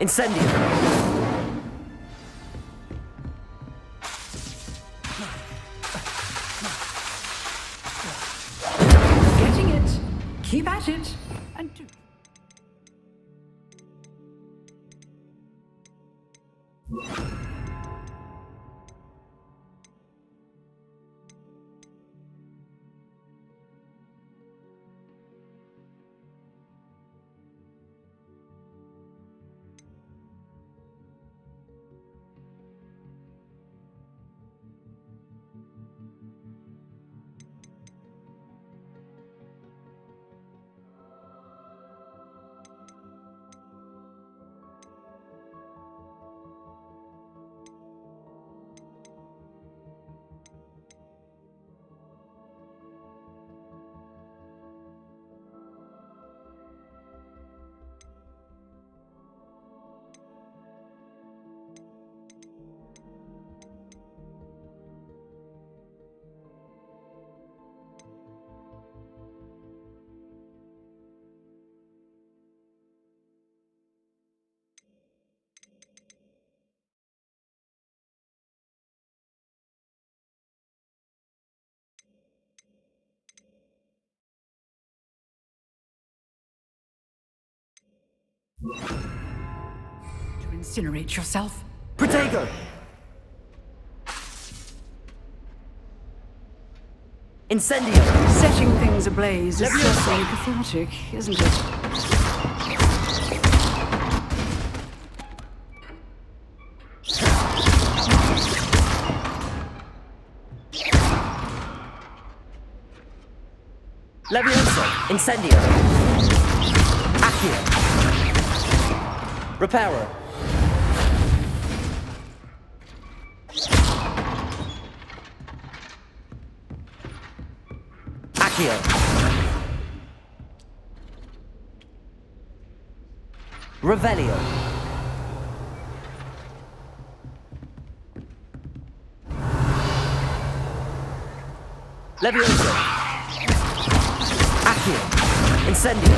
Incendio. Getting it. Keep at it. And do. To incinerate yourself. Protego. Incendio. Setting things ablaze is certainly cathartic, isn't it? Levioso. Incendio. Accio. Reparo. Accio. Revelio. Levioso. Accio. Incendio.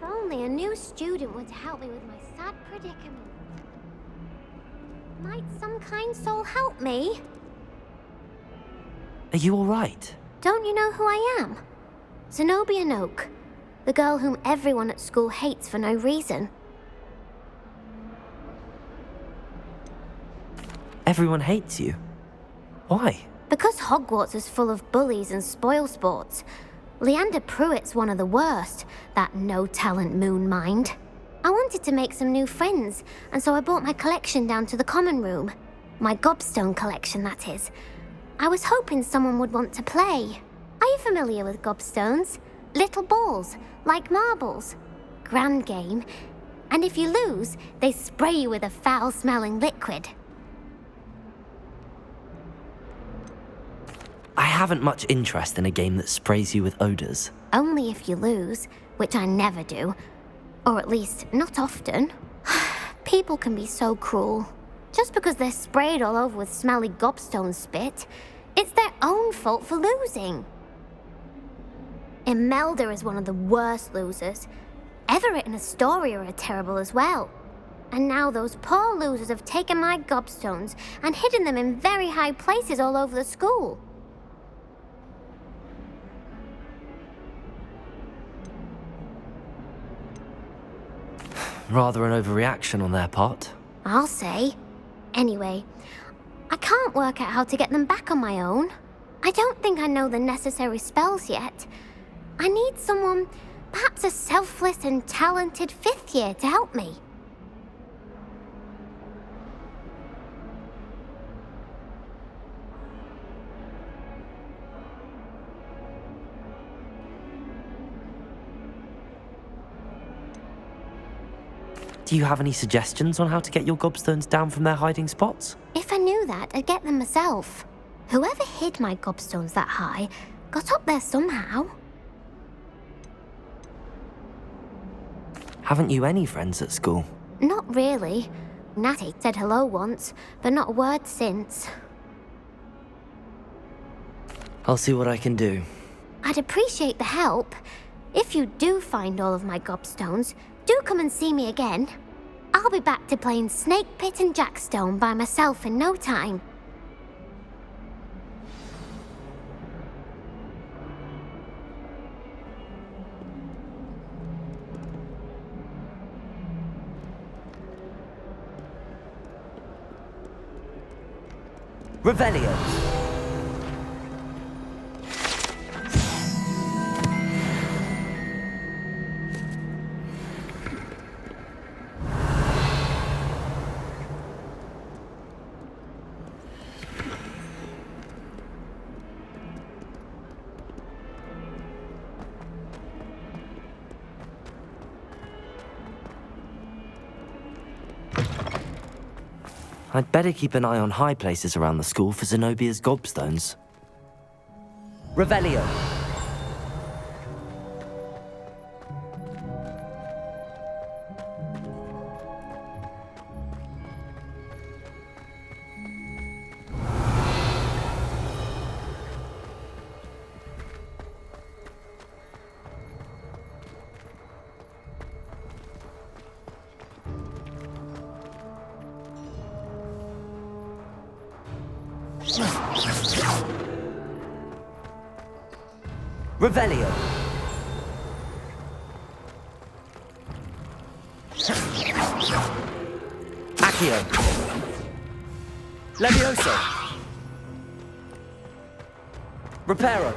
Only a new student would help me with my sad predicament. Might some kind soul help me? Are you all right? Don't you know who I am? Zenobia Noak, the girl whom everyone at school hates for no reason. Everyone hates you. Why? Because Hogwarts is full of bullies and spoilsports. Leander Pruitt's one of the worst, that no-talent moon mind. I wanted to make some new friends, and so I brought my collection down to the common room. My gobstone collection, that is. I was hoping someone would want to play. Are you familiar with gobstones? Little balls, like marbles. Grand game. And if you lose, they spray you with a foul-smelling liquid. I haven't much interest in a game that sprays you with odors. Only if you lose, which I never do. Or at least, not often. People can be so cruel. Just because they're sprayed all over with smelly gobstone spit, it's their own fault for losing. Imelda is one of the worst losers. Everett and Astoria are terrible as well. And now those poor losers have taken my gobstones and hidden them in very high places all over the school. Rather an overreaction on their part. I'll say. Anyway, I can't work out how to get them back on my own. I don't think I know the necessary spells yet. I need someone, perhaps a selfless and talented fifth year to help me. Do you have any suggestions on how to get your gobstones down from their hiding spots? If I knew that, I'd get them myself. Whoever hid my gobstones that high got up there somehow. Haven't you any friends at school? Not really. Natty said hello once, but not a word since. I'll see what I can do. I'd appreciate the help. If you do find all of my gobstones, do come and see me again. I'll be back to playing Snake Pit and Jackstone by myself in no time. Revelio. I'd better keep an eye on high places around the school for Zenobia's gobstones. Revelio. Revelio. Accio. Levioso. Reparo.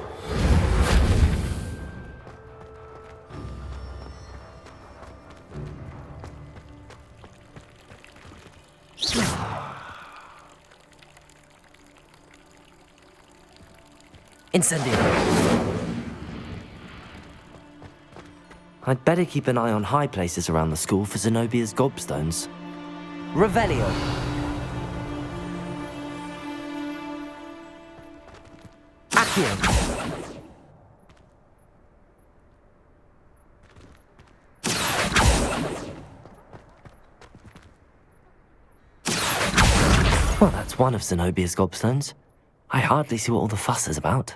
Incendio. I'd better keep an eye on high places around the school for Zenobia's gobstones. Revelio. Accio. Well, that's one of Zenobia's gobstones. I hardly see what all the fuss is about.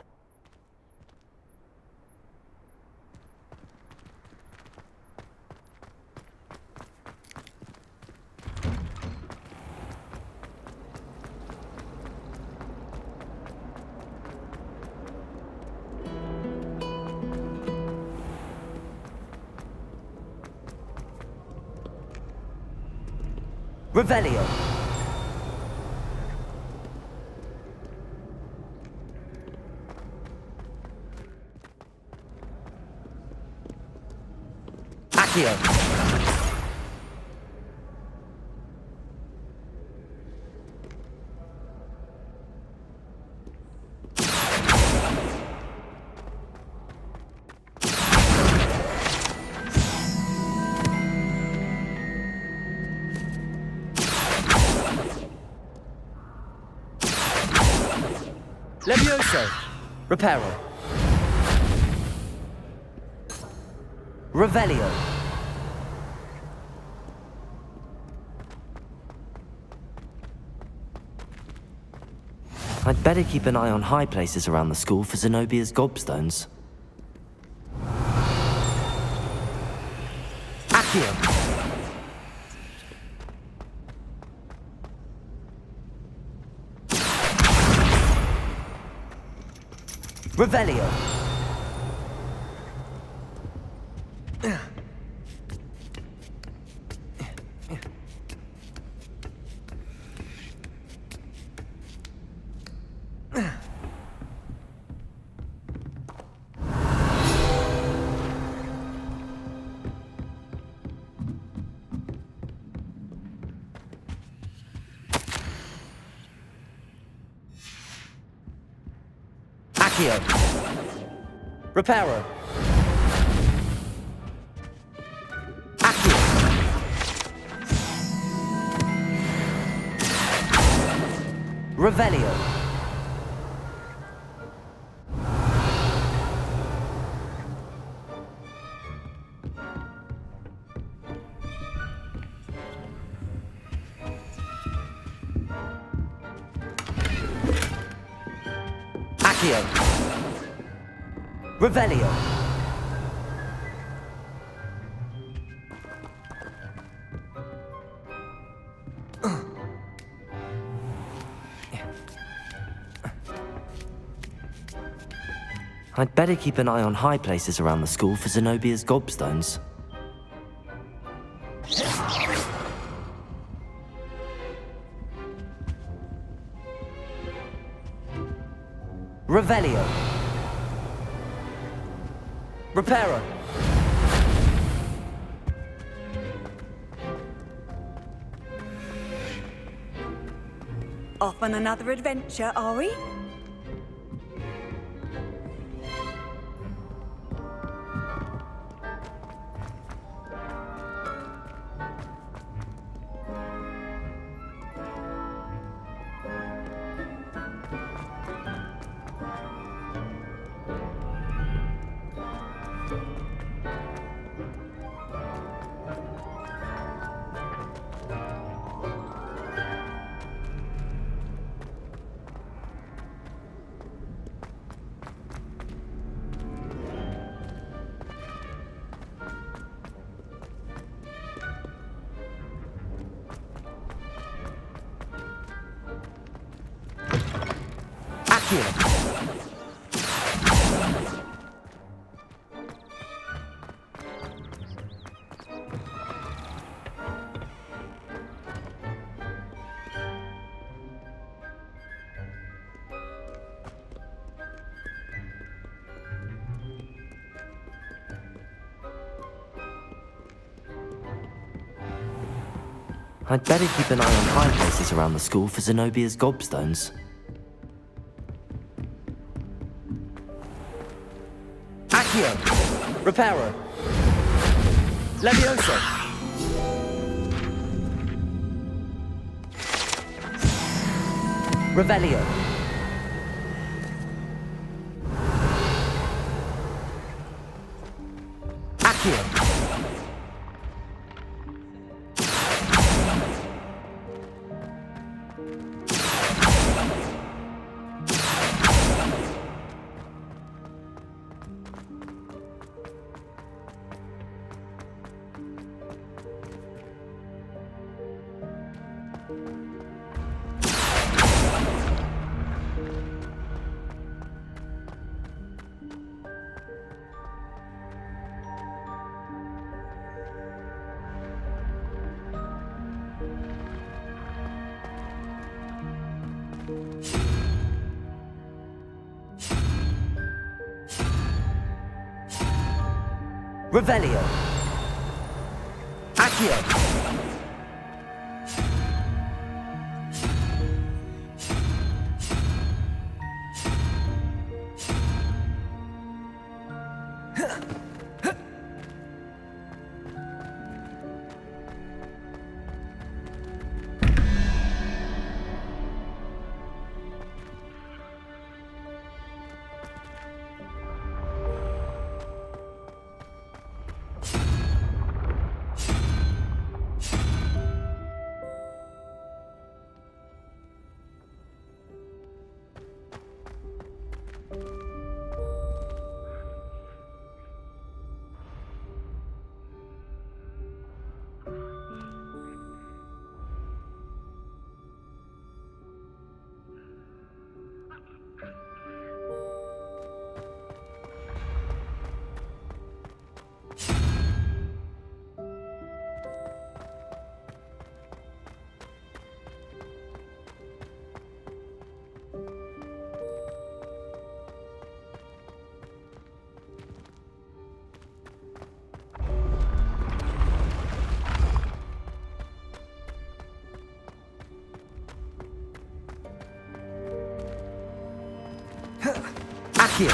Revelio. Accio. Levioso. Reparo. Revelio. I'd better keep an eye on high places around the school for Zenobia's gobstones. Accio. Revelio. Accio. Reparo. Accio. Revelio. Accio. Revelio. I'd better keep an eye on high places around the school for Zenobia's gobstones. Revelio. Reparo. Off on another adventure, are we? I'd better keep an eye on high places around the school for Zenobia's gobstones. Accio! Reparo! Levioso! Revelio! Accio! Revelio. Accio. Accio.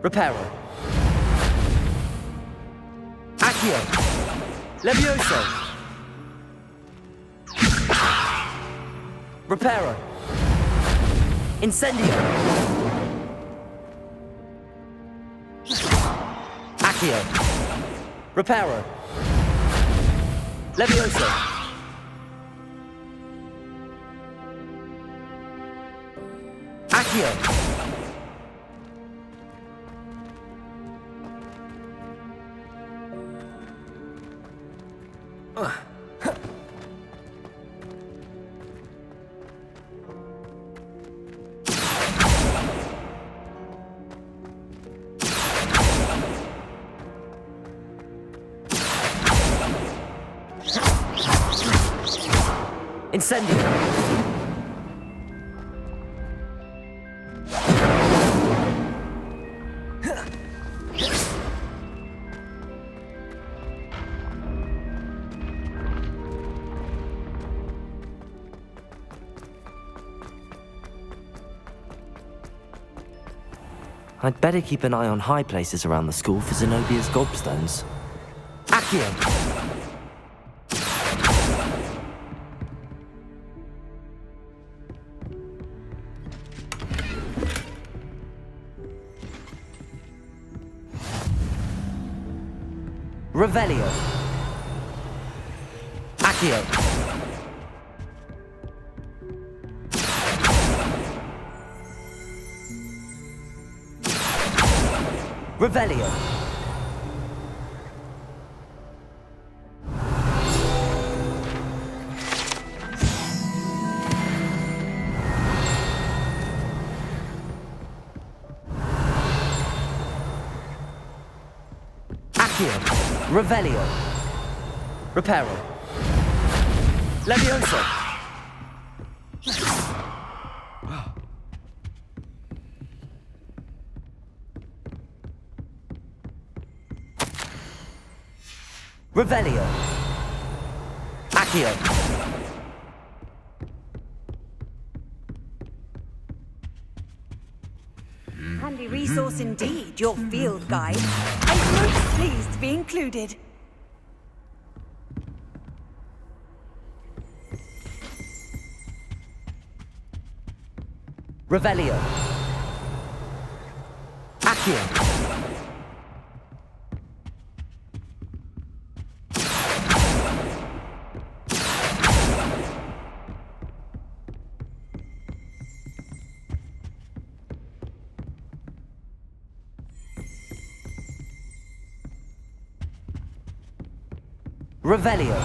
Reparo. Accio. Levioso. Reparo. Incendio. Accio. Reparo. Levioso! Accio! Incendio! I'd better keep an eye on high places around the school for Zenobia's gobstones. Accio! Revelio. Accio. Revelio. Accio. Revelio. Reparo. Levioso. Revelio. Accio. Handy resource indeed, your field guide. I'm most pleased to be included. Revelio. Accio. Revelio.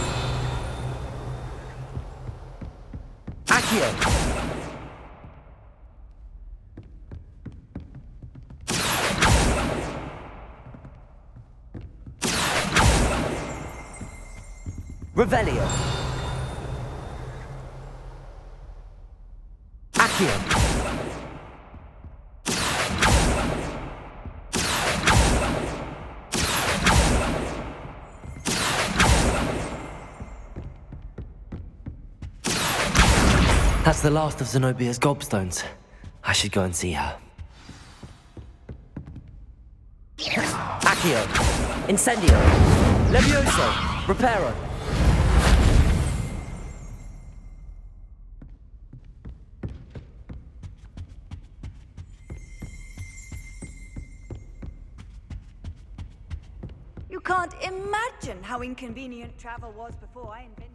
Accio. Revelio. Accio. That's the last of Zenobia's gobstones. I should go and see her. Accio. Incendio. Levioso. Reparo. You can't imagine how inconvenient travel was before I invented.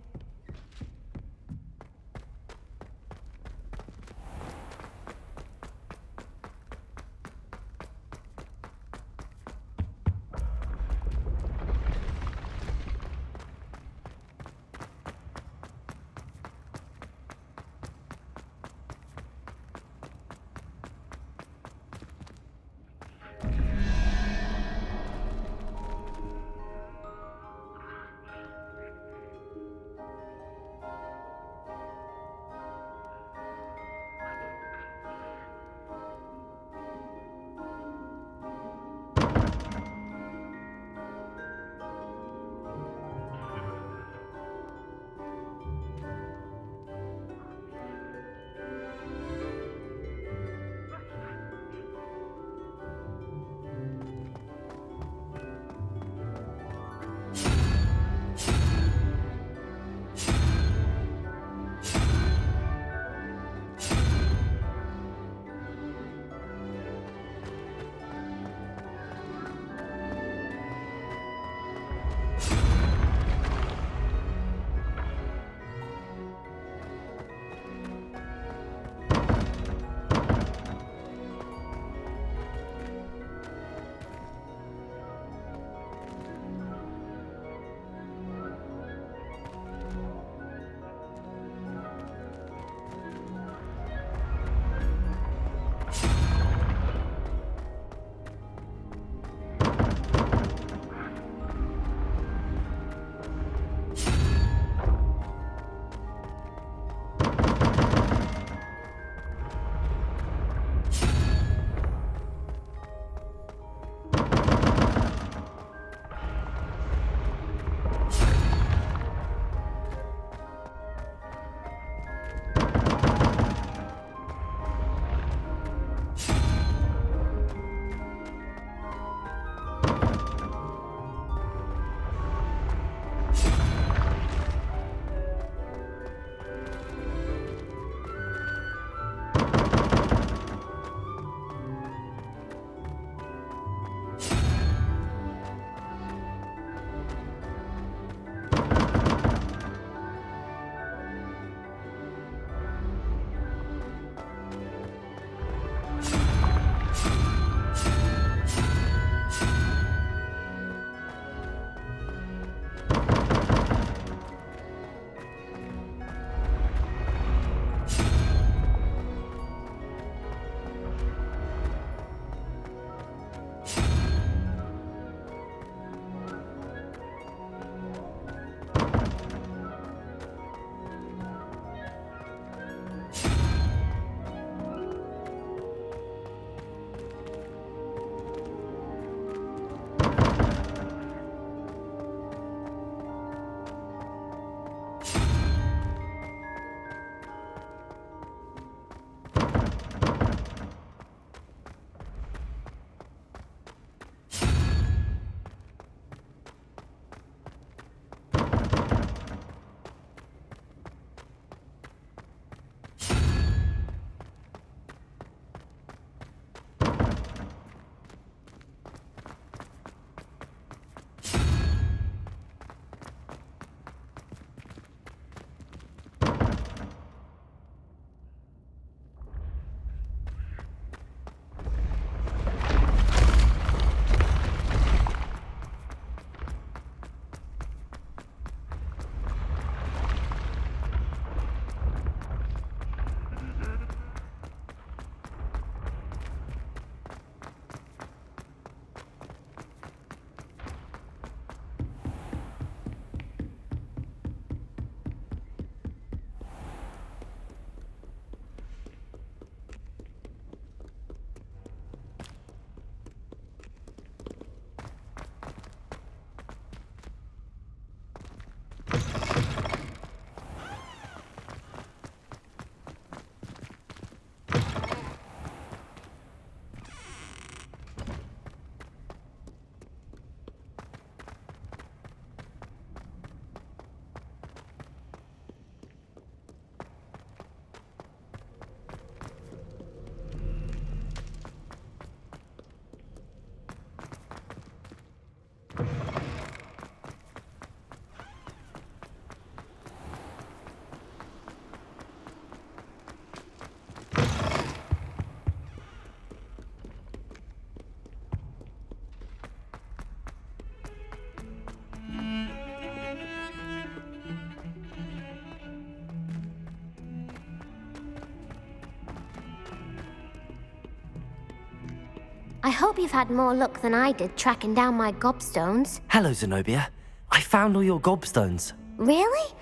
I hope you've had more luck than I did tracking down my gobstones. Hello, Zenobia. I found all your gobstones. Really?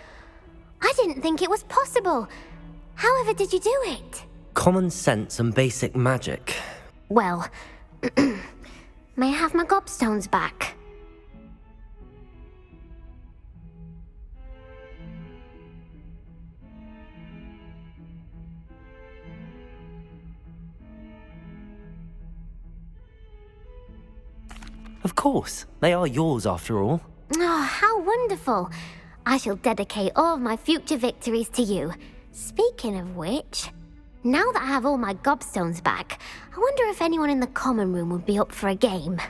I didn't think it was possible. However did you do it? Common sense and basic magic. Well, may I have my gobstones back? Of course. They are yours after all. Oh, how wonderful. I shall dedicate all of my future victories to you. Speaking of which, now that I have all my gobstones back, I wonder if anyone in the common room would be up for a game.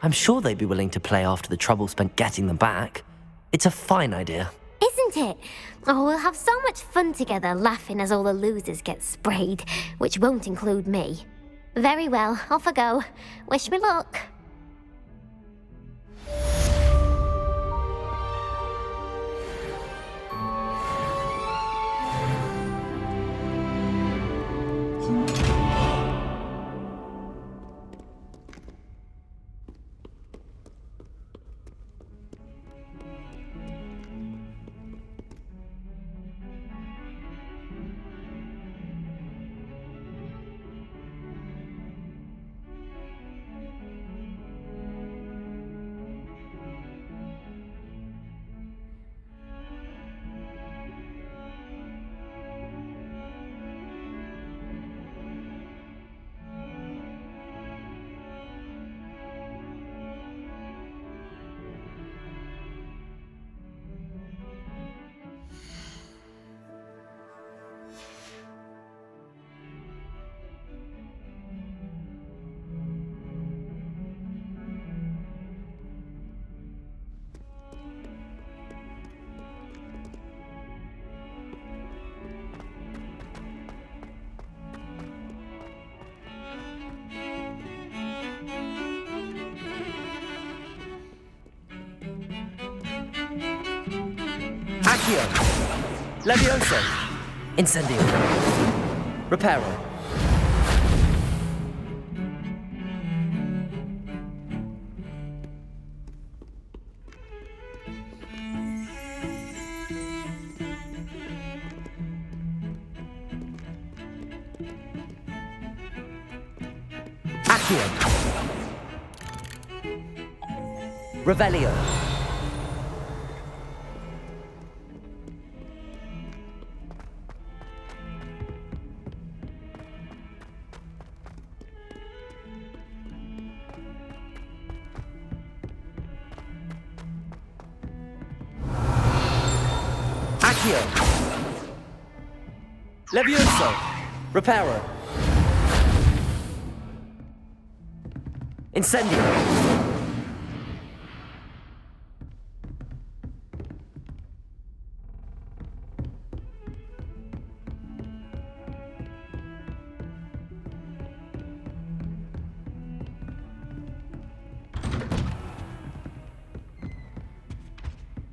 I'm sure they'd be willing to play after the trouble spent getting them back. It's a fine idea. Isn't it? Oh, we'll have so much fun together laughing as all the losers get sprayed, which won't include me. Very well, off I go. Wish me luck. Accio! Levioso! Incendio! Reparo! Accio! Revelio! Accio! Levioso! Reparo! Incendio!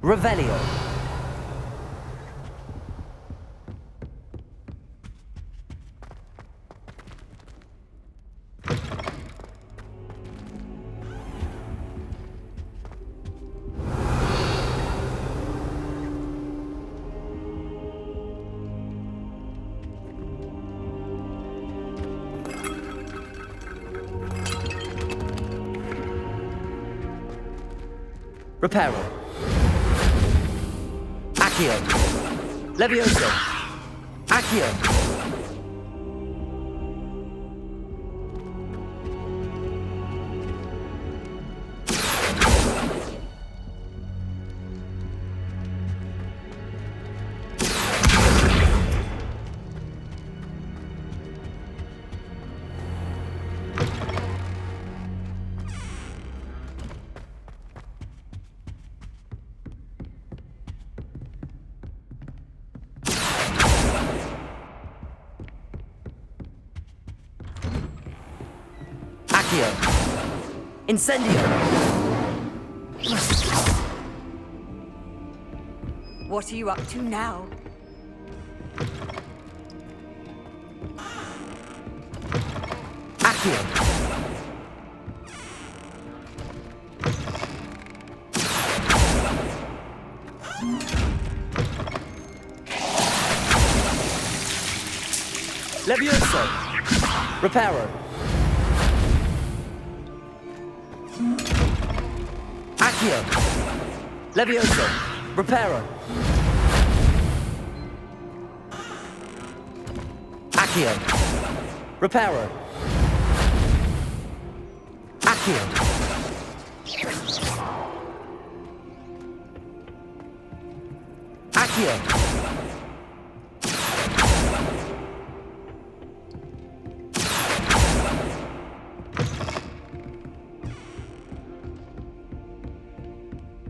Revelio! Reparo! Accio! Levioso! Accio! Accio! Incendio! What are you up to now? Accio. Levioso. Reparo. Accio. Levioso. Reparo. Accio. Reparo. Accio. Accio.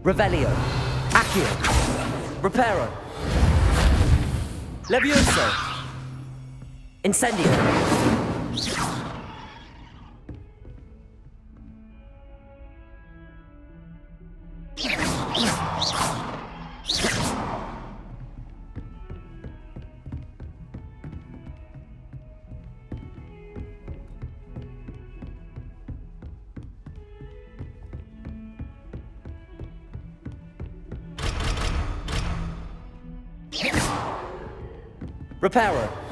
Revelio. Accio. Reparo. Levioso. Incendio. Reparo.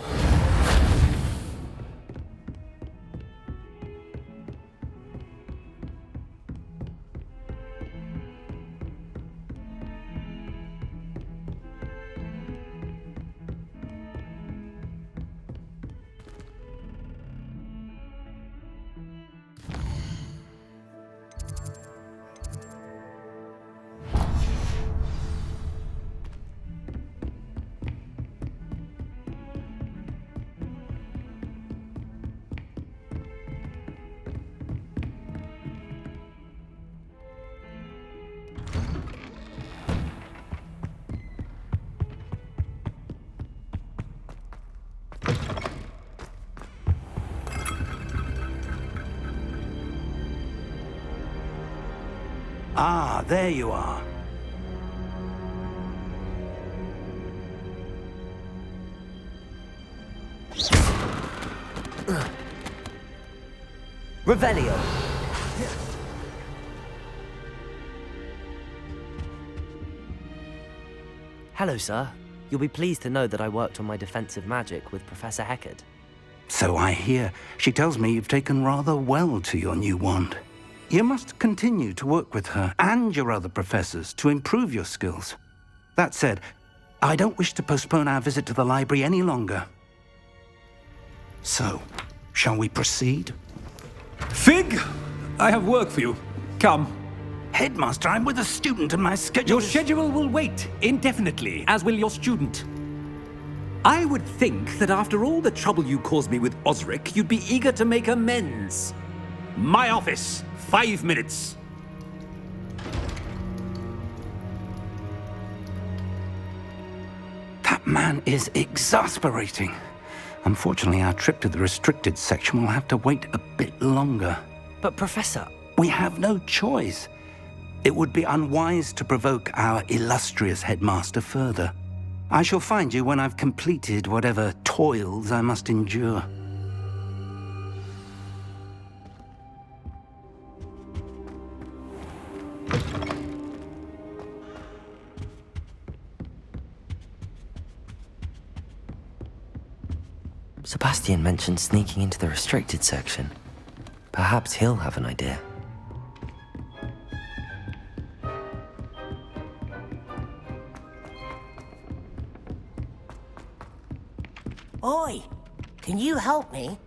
Ah, there you are. Revelio. Hello, sir. You'll be pleased to know that I worked on my defensive magic with Professor Heckard. So I hear. She tells me you've taken rather well to your new wand. You must continue to work with her and your other professors to improve your skills. That said, I don't wish to postpone our visit to the library any longer. So, shall we proceed? Fig! I have work for you. Come. Headmaster, I'm with a student and my schedule Your schedule will wait indefinitely, as will your student. I would think that after all the trouble you caused me with Osric, you'd be eager to make amends. My office, 5 minutes. That man is exasperating. Unfortunately, our trip to the restricted section will have to wait a bit longer. But, Professor... We have no choice. It would be unwise to provoke our illustrious headmaster further. I shall find you when I've completed whatever toils I must endure. Sebastian mentioned sneaking into the restricted section. Perhaps he'll have an idea. Oi! Can you help me?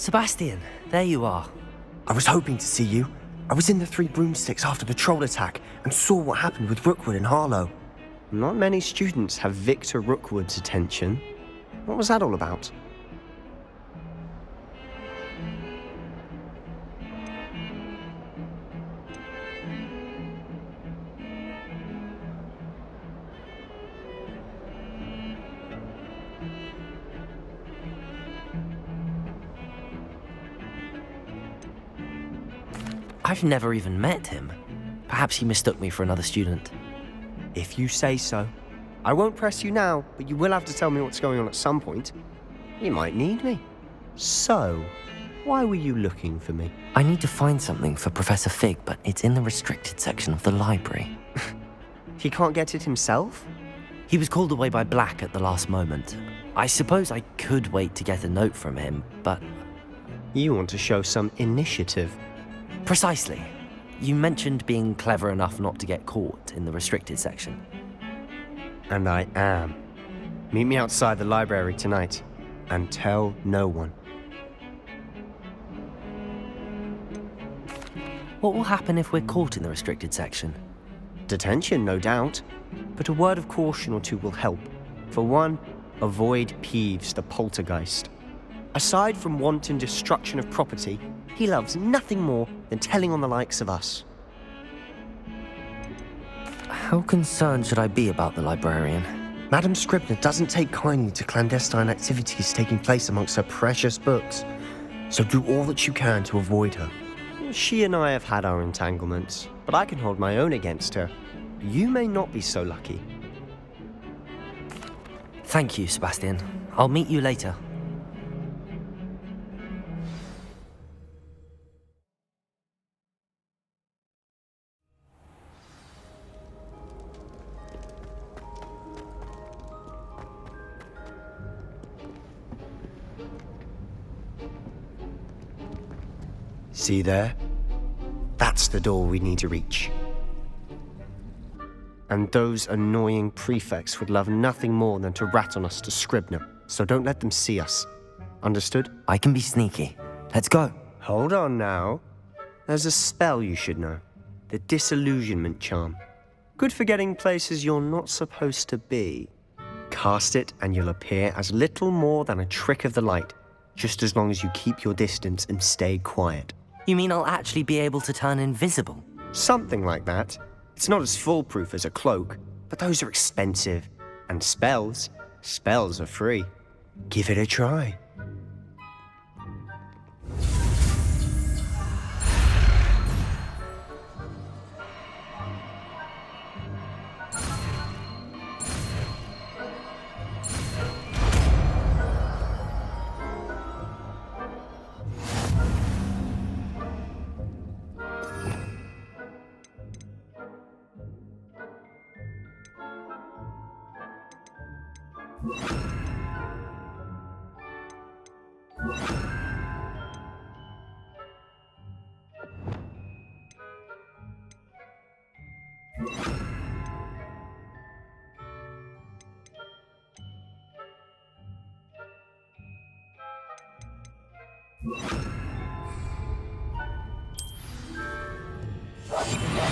Sebastian, there you are. I was hoping to see you. I was in the Three Broomsticks after the troll attack and saw what happened with Rookwood and Harlow. Not many students have Victor Rookwood's attention. What was that all about? I've never even met him. Perhaps he mistook me for another student. If you say so. I won't press you now, but you will have to tell me what's going on at some point. You might need me. So, why were you looking for me? I need to find something for Professor Fig, but it's in the restricted section of the library. He can't get it himself? He was called away by Black at the last moment. I suppose I could wait to get a note from him, but... You want to show some initiative. Precisely. You mentioned being clever enough not to get caught in the restricted section. And I am. Meet me outside the library tonight, and tell no one. What will happen if we're caught in the restricted section? Detention, no doubt. But a word of caution or two will help. For one, avoid Peeves, the poltergeist. Aside from wanton destruction of property, he loves nothing more than telling on the likes of us. How concerned should I be about the librarian? Madam Scribner doesn't take kindly to clandestine activities taking place amongst her precious books, so do all that you can to avoid her. She and I have had our entanglements, but I can hold my own against her. You may not be so lucky. Thank you, Sebastian. I'll meet you later. See there? That's the door we need to reach. And those annoying prefects would love nothing more than to rat on us to Scribner, so don't let them see us. Understood? I can be sneaky. Let's go. Hold on now. There's a spell you should know. The Disillusionment Charm. Good for getting places you're not supposed to be. Cast it and you'll appear as little more than a trick of the light, just as long as you keep your distance and stay quiet. You mean I'll actually be able to turn invisible? Something like that. It's not as foolproof as a cloak, but those are expensive. And spells are free. Give it a try.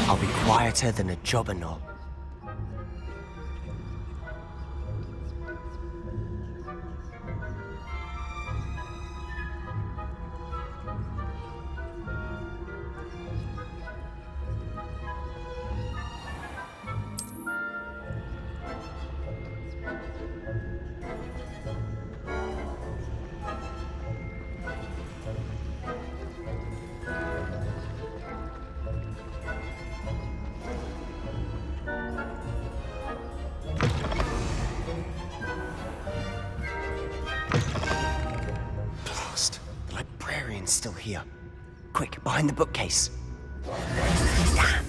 I'll be quieter than a jobberknoll. Still here. Quick, behind the bookcase. Damn.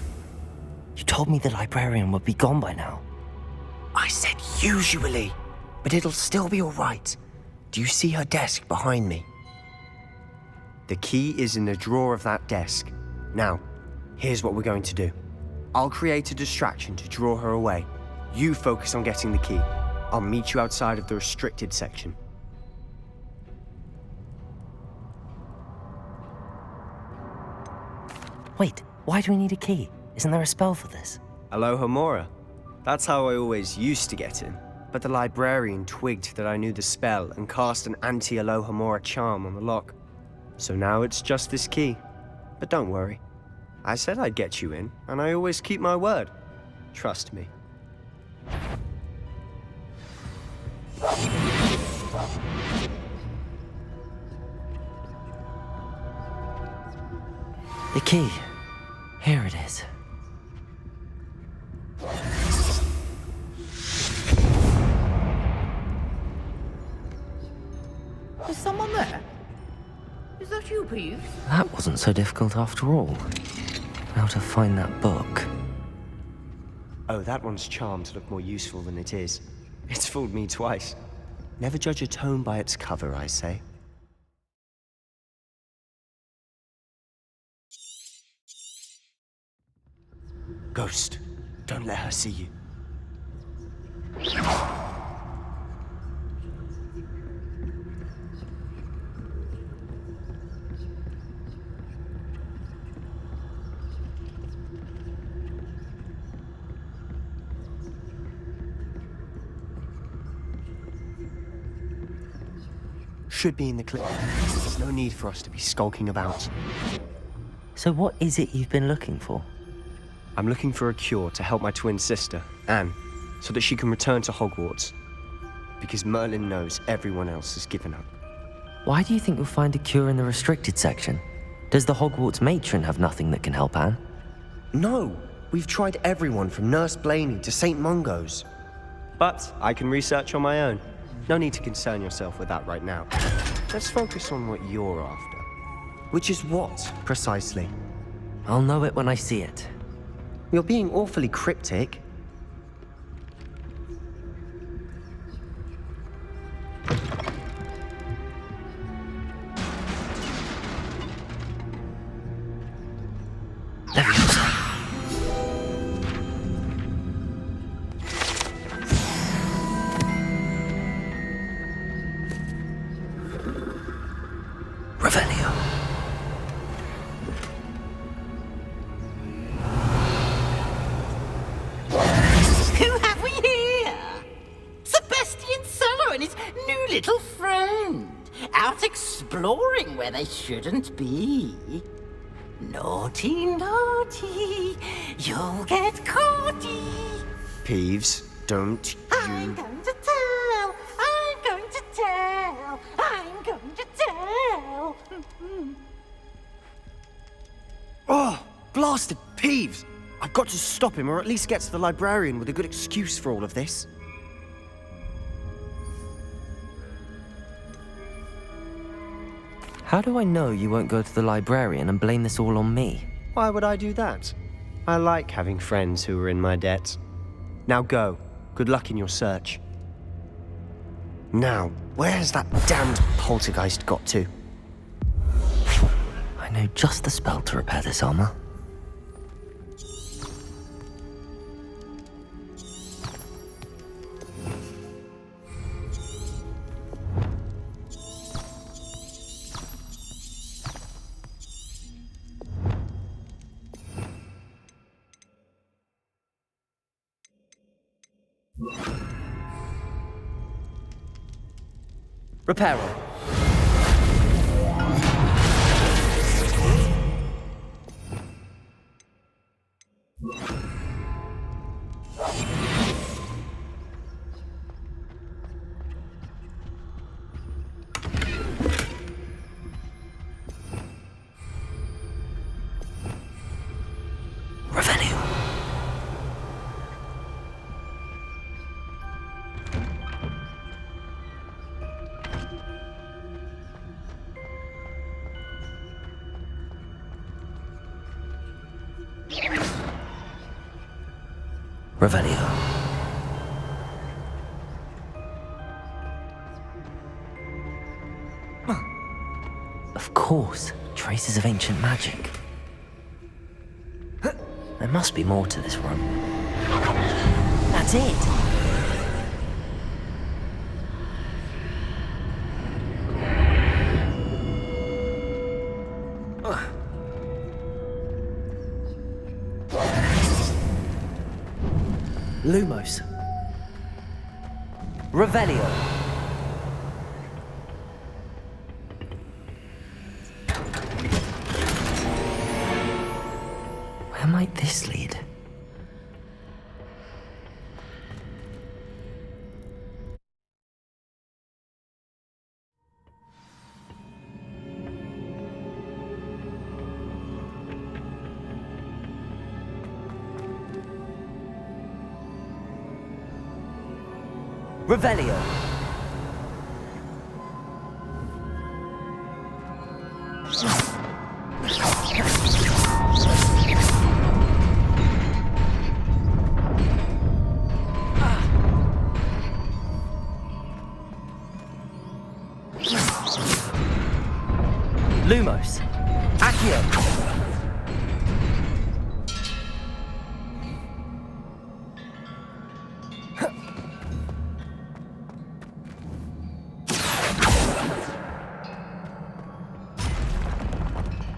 You told me the librarian would be gone by now. I said usually, but it'll still be all right. Do you see her desk behind me? The key is in the drawer of that desk. Now, here's what we're going to do. I'll create a distraction to draw her away. You focus on getting the key. I'll meet you outside of the restricted section. Wait, why do we need a key? Isn't there a spell for this? Alohomora. That's how I always used to get in. But the librarian twigged that I knew the spell and cast an anti-Alohomora charm on the lock. So now it's just this key. But don't worry. I said I'd get you in, and I always keep my word. Trust me. The key. Here it is. Is someone there? Is that you, Peeves? That wasn't so difficult after all. How to find that book. Oh, that one's charmed to look more useful than it is. It's fooled me twice. Never judge a tome by its cover, I say. Ghost, don't let her see you. Should be in the clip. There's no need for us to be skulking about. So what is it you've been looking for? I'm looking for a cure to help my twin sister, Anne, so that she can return to Hogwarts. Because Merlin knows everyone else has given up. Why do you think you'll find a cure in the restricted section? Does the Hogwarts matron have nothing that can help Anne? No! We've tried everyone from Nurse Blaney to St. Mungo's. But I can research on my own. No need to concern yourself with that right now. Let's focus on what you're after. Which is what, precisely? I'll know it when I see it. You're being awfully cryptic. Leviosa. Revelio. Who have we here? Sebastian Cello and his new little friend. Out exploring where they shouldn't be. Naughty, naughty. You'll get caughty. Peeves, don't I'm you... going to tell. I'm going to tell. I'm going to tell. Oh, blasted Peeves! I've got to stop him, or at least get to the librarian with a good excuse for all of this. How do I know you won't go to the librarian and blame this all on me? Why would I do that? I like having friends who are in my debt. Now go. Good luck in your search. Now, where's that damned poltergeist got to? I know just the spell to repair this armor. Reparo. Revelio. Revelio. Of course, traces of ancient magic. There must be more to this room. That's it! Lumos. Revelio. Where might this lead? Revelio. Lumos. Accio.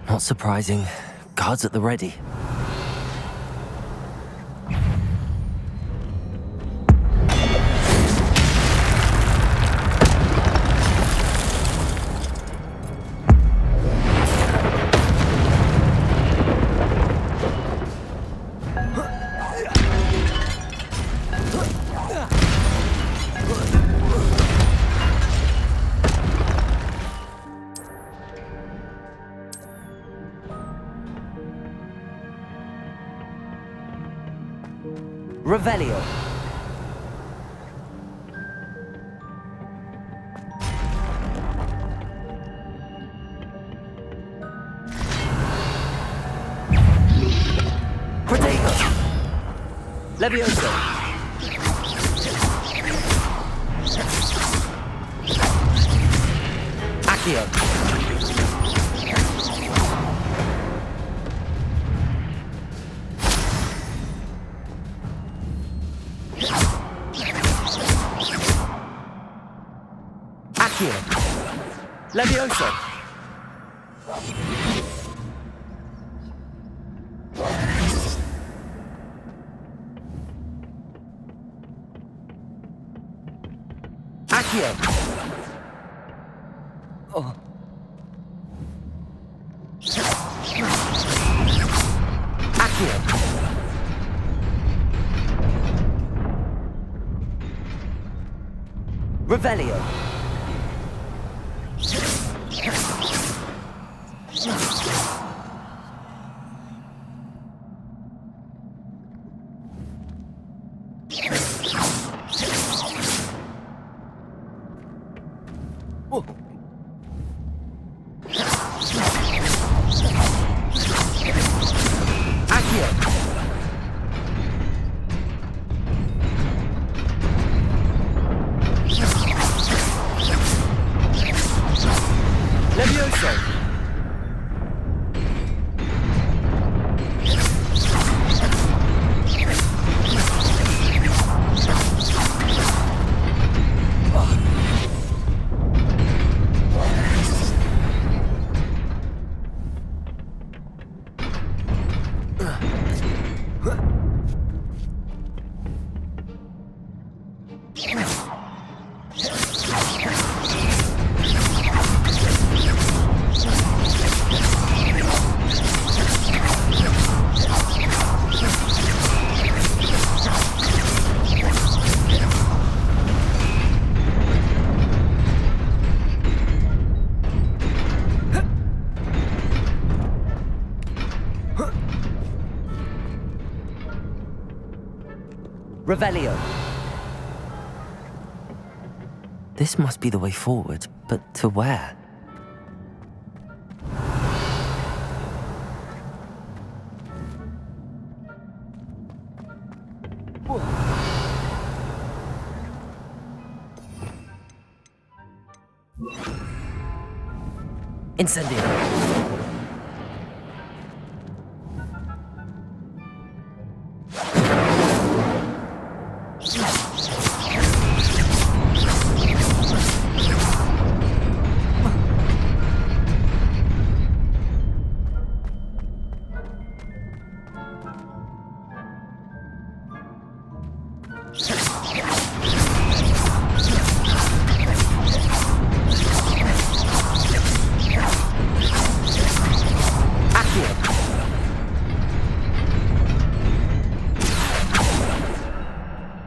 Not surprising. Guards at the ready. Revelio. Protego. Levioso. Accio. Levioso. Accio. Oh. Accio. Revelio. Revelio. This must be the way forward, but to where? Incendio.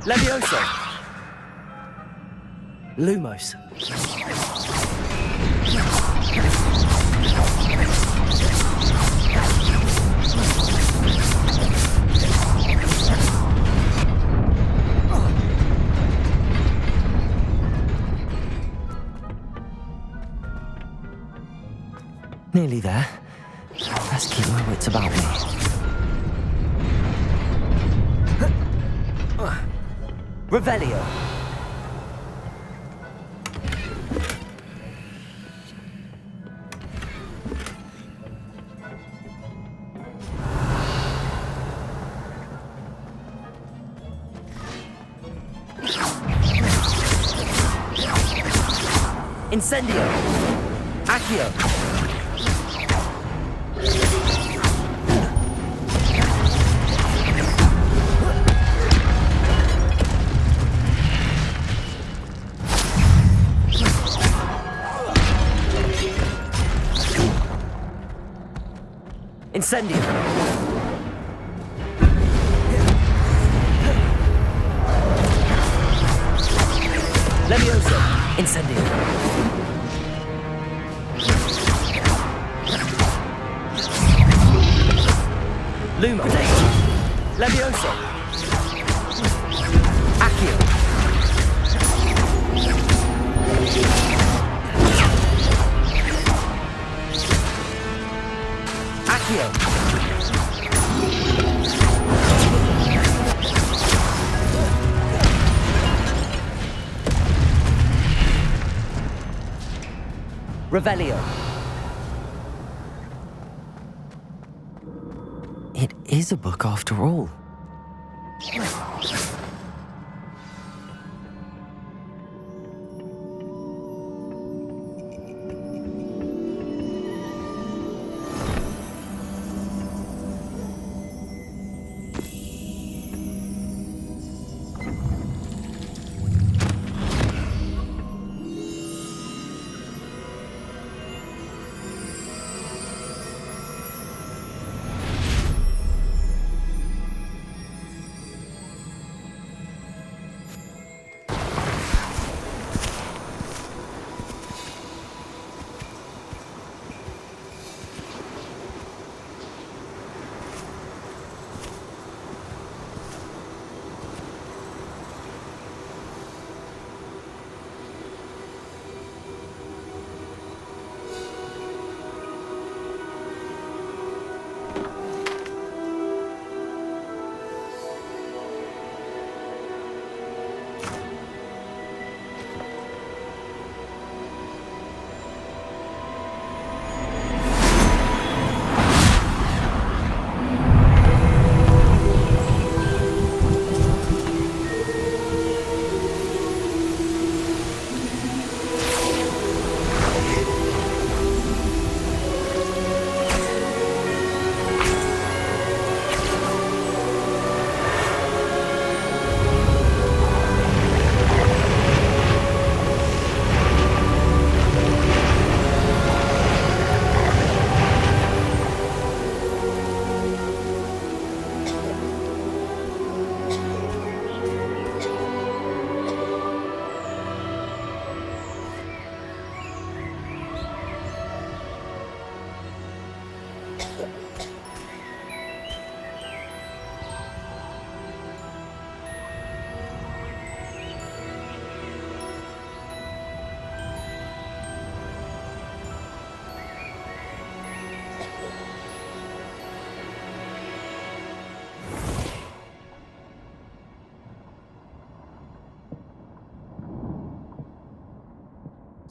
Levioso. Lumos. Nearly there. Let's keep my wits about me. Revelio. Incendio. Accio. Incendio. Levioso. Incendio. Luma. Levioso. Accio. Accio. Revelio. It is a book after all.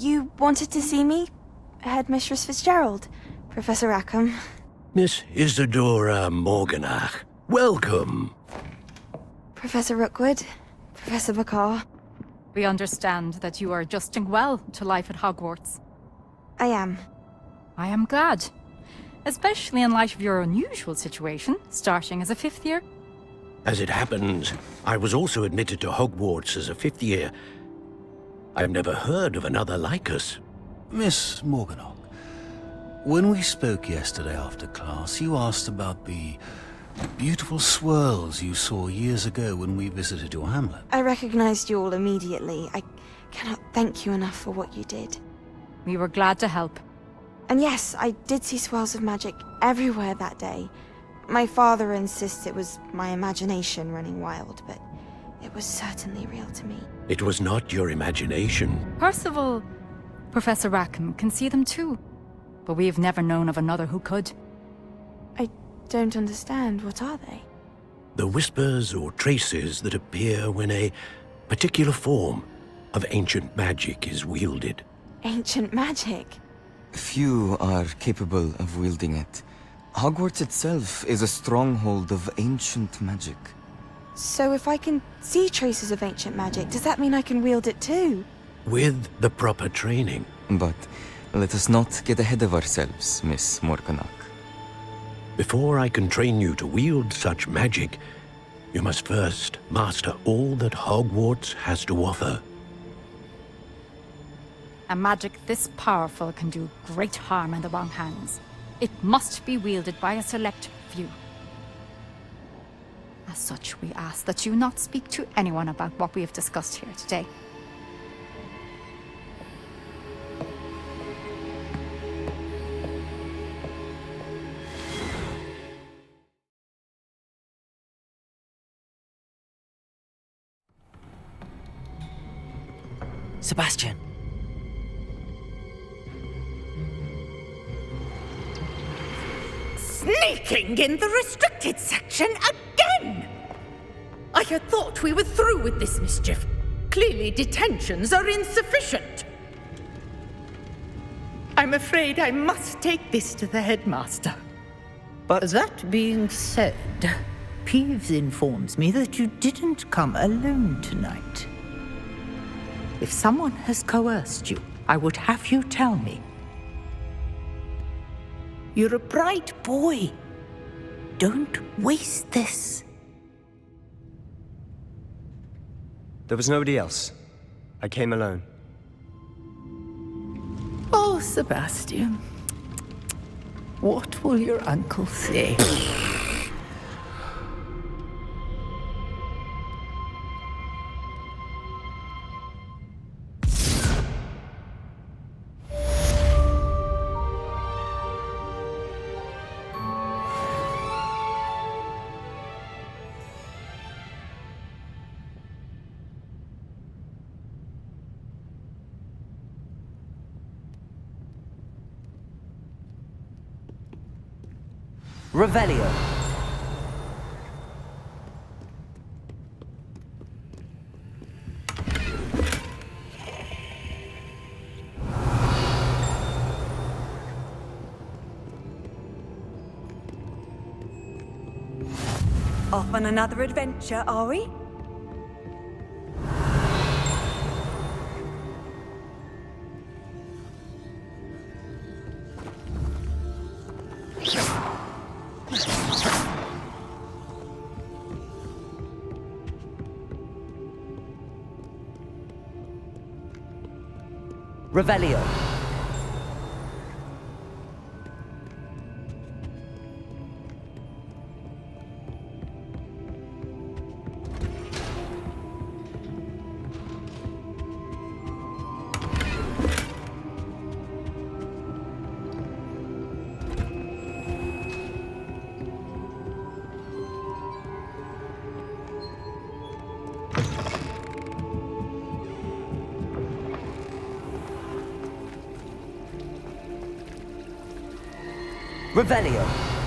You wanted to see me? Headmistress Fitzgerald, Professor Rackham. Miss Isadora Morganach, welcome. Professor Rookwood, Professor Bakar. We understand that you are adjusting well to life at Hogwarts. I am. I am glad. Especially in light of your unusual situation, starting as a 5th year. As it happens, I was also admitted to Hogwarts as a 5th year. I've never heard of another like us. Miss Morganach, when we spoke yesterday after class, you asked about the beautiful swirls you saw years ago when we visited your hamlet. I recognized you all immediately. I cannot thank you enough for what you did. We were glad to help. And yes, I did see swirls of magic everywhere that day. My father insists it was my imagination running wild, but it was certainly real to me. It was not your imagination. Percival, Professor Rackham can see them too. but we've never known of another who could. I don't understand. What are they? The whispers or traces that appear when a particular form of ancient magic is wielded. Ancient magic? Few are capable of wielding it. Hogwarts itself is a stronghold of ancient magic. So if I can see traces of ancient magic, does that mean I can wield it too? With the proper training. But let us not get ahead of ourselves, Miss Morganach. Before I can train you to wield such magic, you must first master all that Hogwarts has to offer. A magic this powerful can do great harm in the wrong hands. It must be wielded by a select few. As such, we ask that you not speak to anyone about what we have discussed here today. Sebastian. Sneaking in the restricted section again! I had thought we were through with this mischief. Clearly detentions are insufficient. I'm afraid I must take this to the headmaster. But that being said, Peeves informs me that you didn't come alone tonight. If someone has coerced you, I would have you tell me. You're a bright boy. Don't waste this. There was nobody else. I came alone. Oh, Sebastian. What will your uncle say? Revelio. Off on another adventure, are we? Revelio. Revelio.